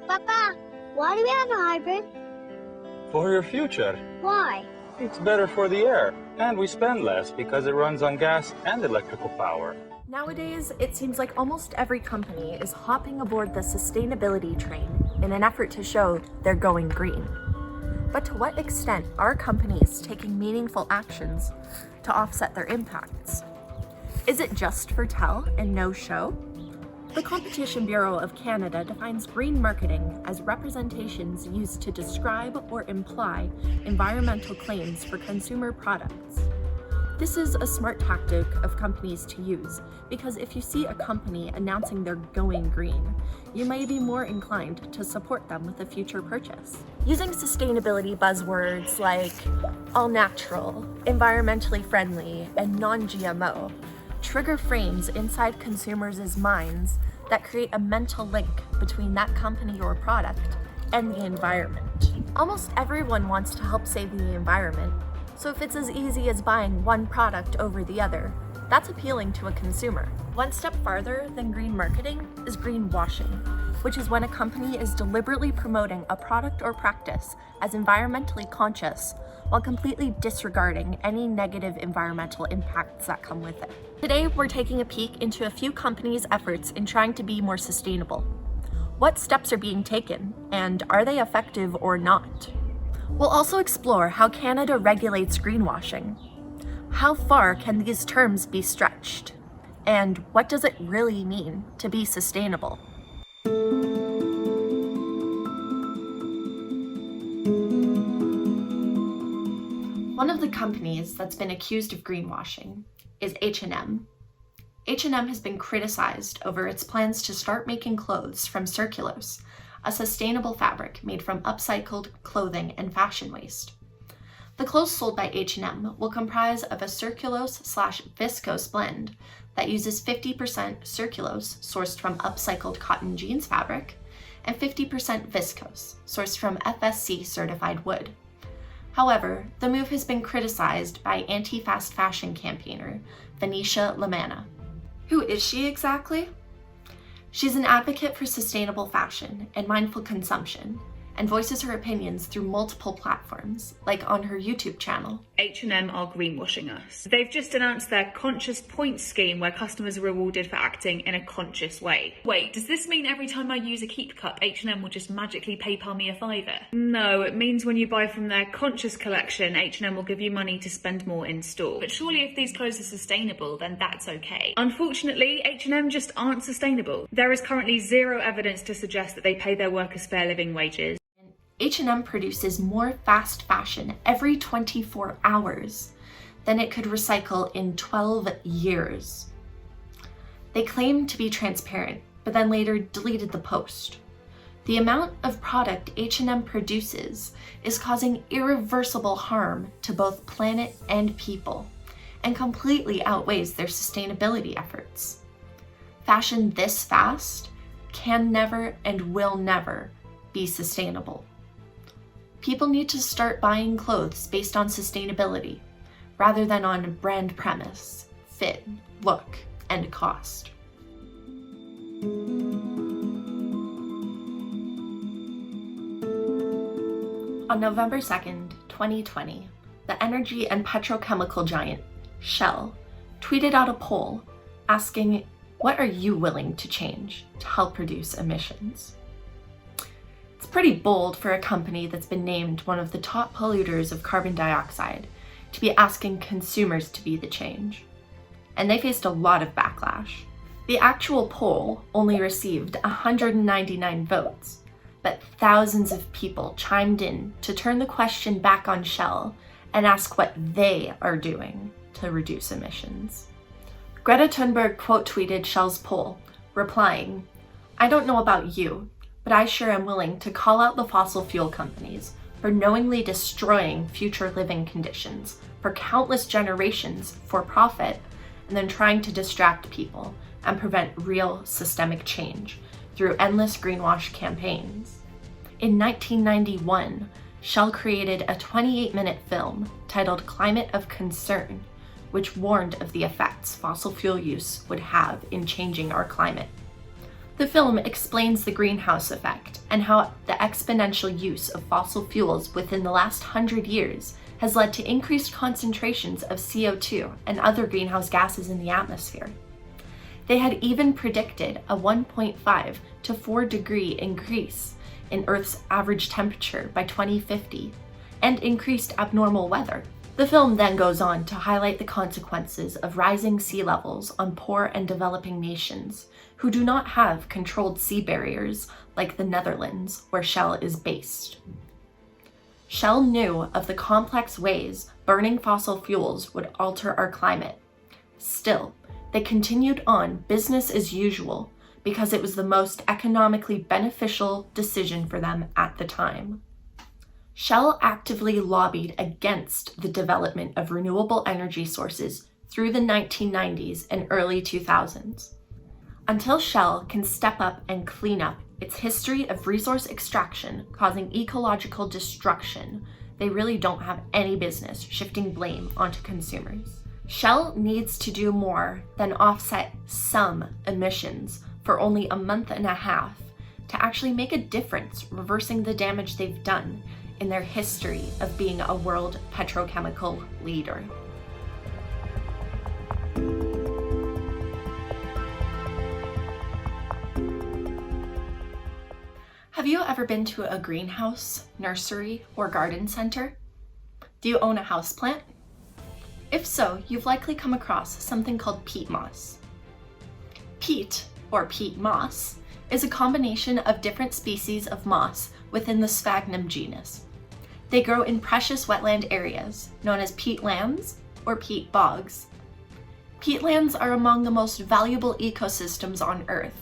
Papa, why do we have a hybrid? For your future. Why? It's better for the air, and we spend less because it runs on gas and electrical power. Nowadays, it seems like almost every company is hopping aboard the sustainability train in an effort to show they're going green. But to what extent are companies taking meaningful actions to offset their impacts? Is it just for tell and no show? The Competition Bureau of Canada defines green marketing as representations used to describe or imply environmental claims for consumer products. This is a smart tactic of companies to use because if you see a company announcing they're going green, you may be more inclined to support them with a future purchase. Using sustainability buzzwords like all natural, environmentally friendly, and non-GMO trigger frames inside consumers' minds that create a mental link between that company or product and the environment. Almost everyone wants to help save the environment, so if it's as easy as buying one product over the other, that's appealing to a consumer. One step farther than green marketing is greenwashing, which is when a company is deliberately promoting a product or practice as environmentally conscious while completely disregarding any negative environmental impacts that come with it. Today, we're taking a peek into a few companies' efforts in trying to be more sustainable. What steps are being taken, and are they effective or not? We'll also explore how Canada regulates greenwashing. How far can these terms be stretched? And what does it really mean to be sustainable? One of the companies that's been accused of greenwashing is H&M. H&M has been criticized over its plans to start making clothes from circulose, a sustainable fabric made from upcycled clothing and fashion waste. The clothes sold by H&M will comprise of a circulose/viscose blend that uses 50% circulose sourced from upcycled cotton jeans fabric and 50% viscose sourced from FSC certified wood. However, the move has been criticized by anti-fast fashion campaigner Venetia Lamanna. Who is she exactly? She's an advocate for sustainable fashion and mindful consumption, and voices her opinions through multiple platforms, like on her YouTube channel. H&M are greenwashing us. They've just announced their conscious points scheme where customers are rewarded for acting in a conscious way. Wait, does this mean every time I use a Keep cup, H&M will just magically PayPal me a fiver? No, it means when you buy from their conscious collection, H&M will give you money to spend more in store. But surely if these clothes are sustainable, then that's okay. Unfortunately, H&M just aren't sustainable. There is currently zero evidence to suggest that they pay their workers fair living wages. H&M produces more fast fashion every 24 hours than it could recycle in 12 years. They claim to be transparent, but then later deleted the post. The amount of product H&M produces is causing irreversible harm to both planet and people, and completely outweighs their sustainability efforts. Fashion this fast can never and will never be sustainable. People need to start buying clothes based on sustainability, rather than on brand premise, fit, look, and cost. On November 2nd, 2020, the energy and petrochemical giant Shell tweeted out a poll asking, "What are you willing to change to help reduce emissions?" It's pretty bold for a company that's been named one of the top polluters of carbon dioxide to be asking consumers to be the change. And they faced a lot of backlash. The actual poll only received 199 votes, but thousands of people chimed in to turn the question back on Shell and ask what they are doing to reduce emissions. Greta Thunberg quote tweeted Shell's poll, replying, "I don't know about you, but I sure am willing to call out the fossil fuel companies for knowingly destroying future living conditions for countless generations for profit, and then trying to distract people and prevent real systemic change through endless greenwash campaigns." In 1991, Shell created a 28-minute film titled Climate of Concern, which warned of the effects fossil fuel use would have in changing our climate. The film explains the greenhouse effect and how the exponential use of fossil fuels within the last 100 years has led to increased concentrations of CO2 and other greenhouse gases in the atmosphere. They had even predicted a 1.5 to 4 degree increase in Earth's average temperature by 2050 and increased abnormal weather. The film then goes on to highlight the consequences of rising sea levels on poor and developing nations who do not have controlled sea barriers like the Netherlands, where Shell is based. Shell knew of the complex ways burning fossil fuels would alter our climate. Still, they continued on business as usual because it was the most economically beneficial decision for them at the time. Shell actively lobbied against the development of renewable energy sources through the 1990s and early 2000s. Until Shell can step up and clean up its history of resource extraction causing ecological destruction, they really don't have any business shifting blame onto consumers. Shell needs to do more than offset some emissions for only a month and a half to actually make a difference, reversing the damage they've done in their history of being a world petrochemical leader. Have you ever been to a greenhouse, nursery, or garden center? Do you own a houseplant? If so, you've likely come across something called peat moss. Peat, or peat moss, is a combination of different species of moss within the sphagnum genus. They grow in precious wetland areas, known as peatlands or peat bogs. Peatlands are among the most valuable ecosystems on Earth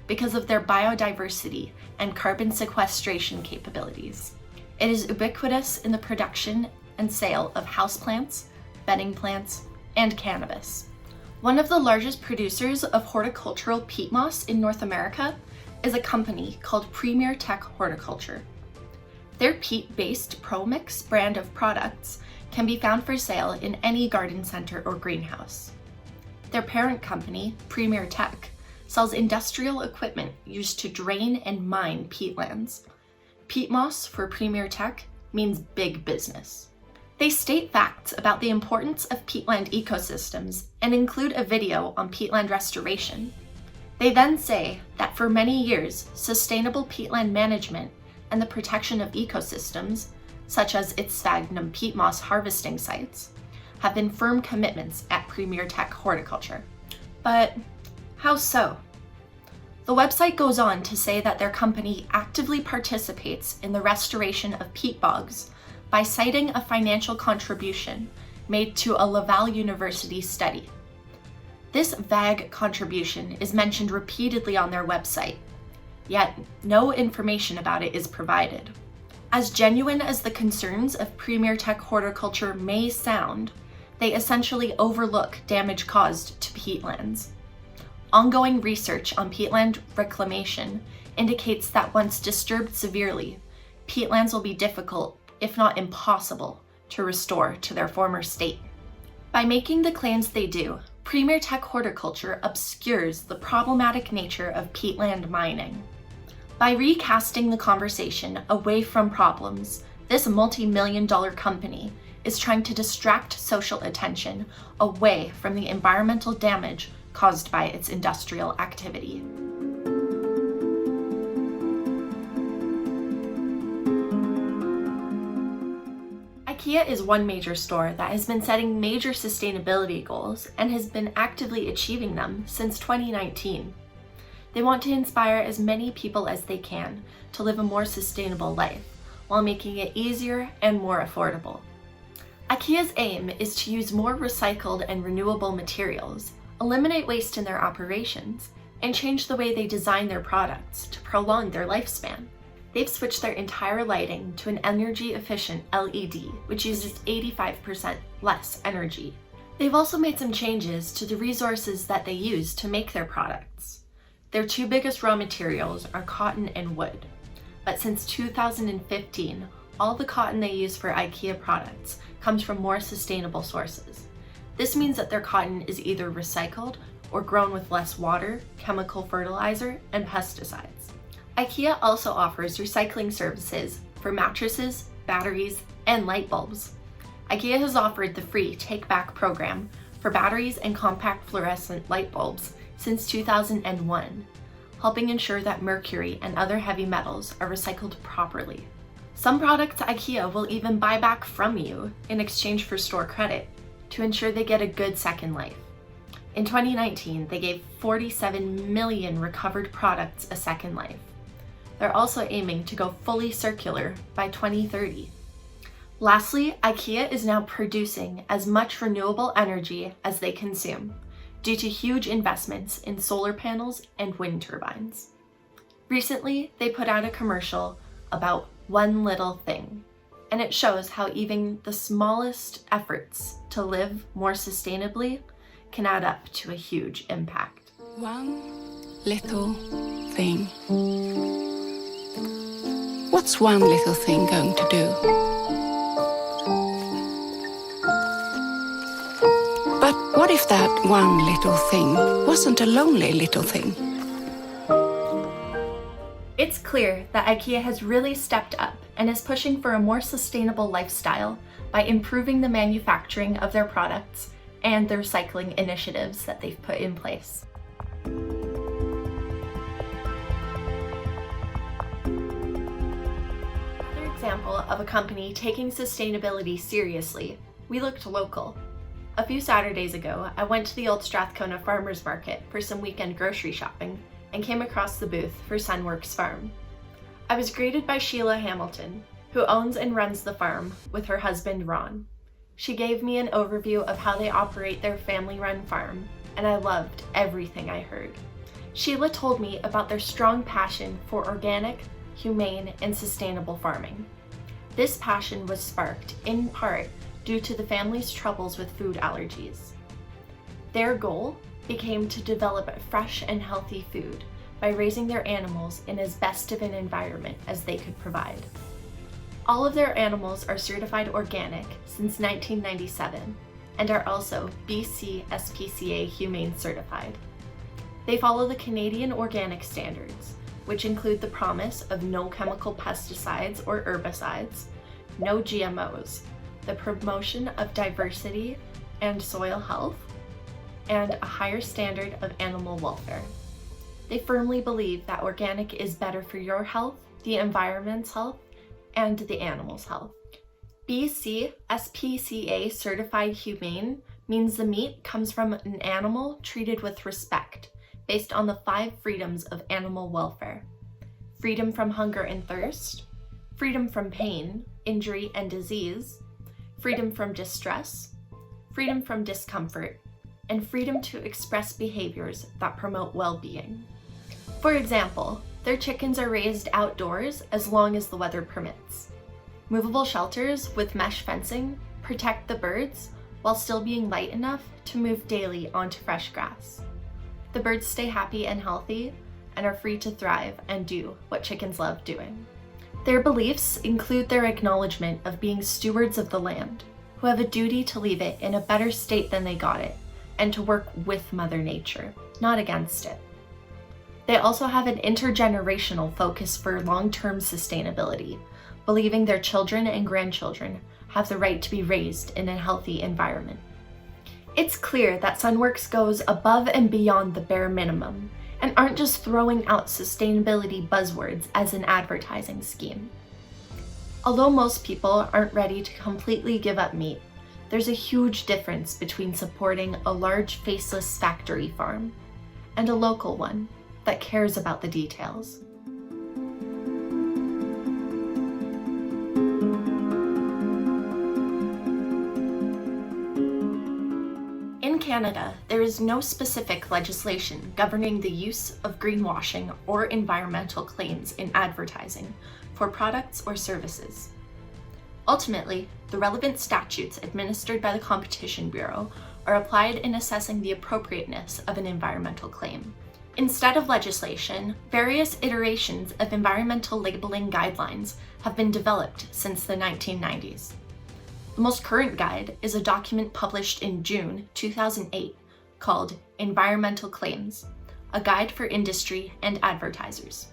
because of their biodiversity and carbon sequestration capabilities. It is ubiquitous in the production and sale of houseplants, bedding plants, and cannabis. One of the largest producers of horticultural peat moss in North America is a company called Premier Tech Horticulture. Their peat-based ProMix brand of products can be found for sale in any garden center or greenhouse. Their parent company, Premier Tech, sells industrial equipment used to drain and mine peatlands. Peat moss for Premier Tech means big business. They state facts about the importance of peatland ecosystems and include a video on peatland restoration. They then say that for many years, sustainable peatland management and the protection of ecosystems, such as its sphagnum peat moss harvesting sites, have been firm commitments at Premier Tech Horticulture. But how so? The website goes on to say that their company actively participates in the restoration of peat bogs by citing a financial contribution made to a Laval University study. This vague contribution is mentioned repeatedly on their website, yet no information about it is provided. As genuine as the concerns of Premier Tech Horticulture may sound, they essentially overlook damage caused to peatlands. Ongoing research on peatland reclamation indicates that once disturbed severely, peatlands will be difficult, if not impossible, to restore to their former state. By making the claims they do, Premier Tech Horticulture obscures the problematic nature of peatland mining. By recasting the conversation away from problems, this multi-million-dollar company is trying to distract social attention away from the environmental damage caused by its industrial activity. IKEA is one major store that has been setting major sustainability goals and has been actively achieving them since 2019. They want to inspire as many people as they can to live a more sustainable life while making it easier and more affordable. IKEA's aim is to use more recycled and renewable materials, eliminate waste in their operations, and change the way they design their products to prolong their lifespan. They've switched their entire lighting to an energy-efficient LED, which uses 85% less energy. They've also made some changes to the resources that they use to make their products. Their two biggest raw materials are cotton and wood, but since 2015, all the cotton they use for IKEA products comes from more sustainable sources. This means that their cotton is either recycled or grown with less water, chemical fertilizer, and pesticides. IKEA also offers recycling services for mattresses, batteries, and light bulbs. IKEA has offered the free Take Back program for batteries and compact fluorescent light bulbs since 2001, helping ensure that mercury and other heavy metals are recycled properly. Some products IKEA will even buy back from you in exchange for store credit to ensure they get a good second life. In 2019, they gave 47 million recovered products a second life. They're also aiming to go fully circular by 2030. Lastly, IKEA is now producing as much renewable energy as they consume due to huge investments in solar panels and wind turbines. Recently, they put out a commercial about one little thing, and it shows how even the smallest efforts to live more sustainably can add up to a huge impact. One little thing. What's one little thing going to do? But what if that one little thing wasn't a lonely little thing? It's clear that IKEA has really stepped up and is pushing for a more sustainable lifestyle by improving the manufacturing of their products and the recycling initiatives that they've put in place. Another example of a company taking sustainability seriously, we looked local. A few Saturdays ago, I went to the Old Strathcona Farmers Market for some weekend grocery shopping and came across the booth for Sunworks Farm. I was greeted by Sheila Hamilton, who owns and runs the farm with her husband Ron. She gave me an overview of how they operate their family-run farm, and I loved everything I heard. Sheila told me about their strong passion for organic, humane, and sustainable farming. This passion was sparked, in part, due to the family's troubles with food allergies. Their goal became to develop fresh and healthy food by raising their animals in as best of an environment as they could provide. All of their animals are certified organic since 1997 and are also BC SPCA Humane certified. They follow the Canadian organic standards, which include the promise of no chemical pesticides or herbicides, no GMOs, the promotion of diversity and soil health, and a higher standard of animal welfare. They firmly believe that organic is better for your health, the environment's health, and the animal's health. BC SPCA Certified Humane means the meat comes from an animal treated with respect, based on the 5 freedoms of animal welfare: freedom from hunger and thirst, freedom from pain, injury, and disease, freedom from distress, freedom from discomfort, and freedom to express behaviors that promote well-being. For example, their chickens are raised outdoors as long as the weather permits. Movable shelters with mesh fencing protect the birds while still being light enough to move daily onto fresh grass. The birds stay happy and healthy and are free to thrive and do what chickens love doing. Their beliefs include their acknowledgement of being stewards of the land, who have a duty to leave it in a better state than they got it, and to work with Mother Nature, not against it. They also have an intergenerational focus for long-term sustainability, believing their children and grandchildren have the right to be raised in a healthy environment. It's clear that Sunworks goes above and beyond the bare minimum, and aren't just throwing out sustainability buzzwords as an advertising scheme. Although most people aren't ready to completely give up meat, there's a huge difference between supporting a large faceless factory farm and a local one that cares about the details. In Canada, there is no specific legislation governing the use of greenwashing or environmental claims in advertising for products or services. Ultimately, the relevant statutes administered by the Competition Bureau are applied in assessing the appropriateness of an environmental claim. Instead of legislation, various iterations of environmental labeling guidelines have been developed since the 1990s. The most current guide is a document published in June 2008 called Environmental Claims, a guide for industry and advertisers.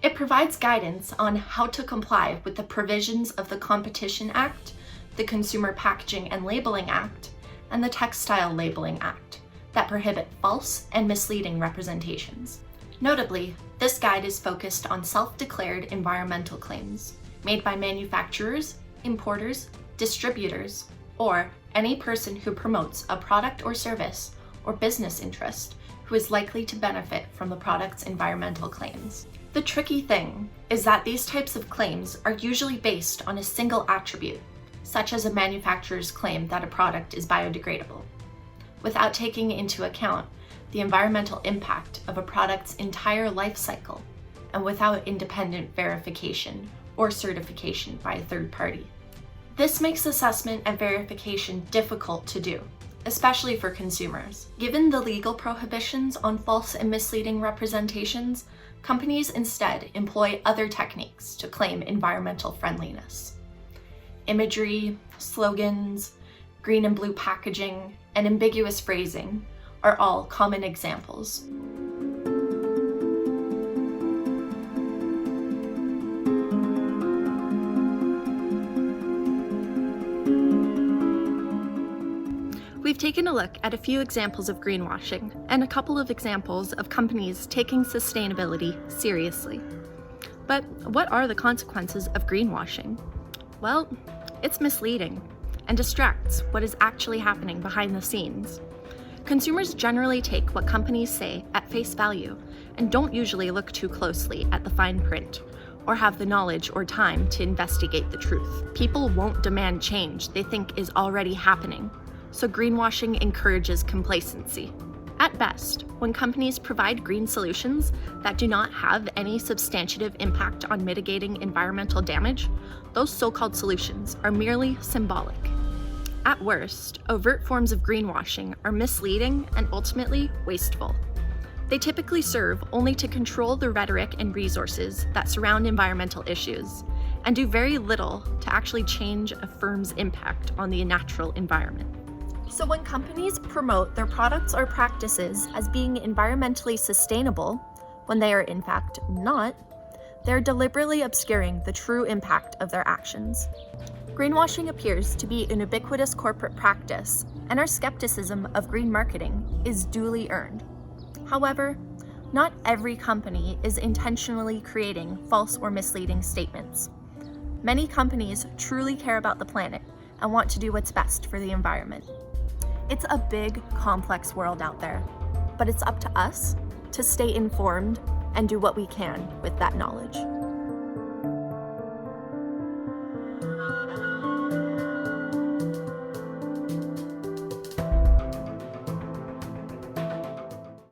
It provides guidance on how to comply with the provisions of the Competition Act, the Consumer Packaging and Labeling Act, and the Textile Labeling Act that prohibit false and misleading representations. Notably, this guide is focused on self-declared environmental claims made by manufacturers, importers, distributors, or any person who promotes a product or service or business interest who is likely to benefit from the product's environmental claims. The tricky thing is that these types of claims are usually based on a single attribute, such as a manufacturer's claim that a product is biodegradable, without taking into account the environmental impact of a product's entire life cycle and without independent verification or certification by a third party. This makes assessment and verification difficult to do, especially for consumers. Given the legal prohibitions on false and misleading representations, companies instead employ other techniques to claim environmental friendliness. Imagery, slogans, green and blue packaging, and ambiguous phrasing are all common examples. We've taken a look at a few examples of greenwashing and a couple of examples of companies taking sustainability seriously. But what are the consequences of greenwashing? Well, it's misleading and distracts what is actually happening behind the scenes. Consumers generally take what companies say at face value and don't usually look too closely at the fine print or have the knowledge or time to investigate the truth. People won't demand change they think is already happening, so greenwashing encourages complacency. At best, when companies provide green solutions that do not have any substantive impact on mitigating environmental damage, those so-called solutions are merely symbolic. At worst, overt forms of greenwashing are misleading and ultimately wasteful. They typically serve only to control the rhetoric and resources that surround environmental issues and do very little to actually change a firm's impact on the natural environment. So when companies promote their products or practices as being environmentally sustainable, when they are in fact not, they're deliberately obscuring the true impact of their actions. Greenwashing appears to be an ubiquitous corporate practice, and our skepticism of green marketing is duly earned. However, not every company is intentionally creating false or misleading statements. Many companies truly care about the planet and want to do what's best for the environment. It's a big, complex world out there, but it's up to us to stay informed and do what we can with that knowledge.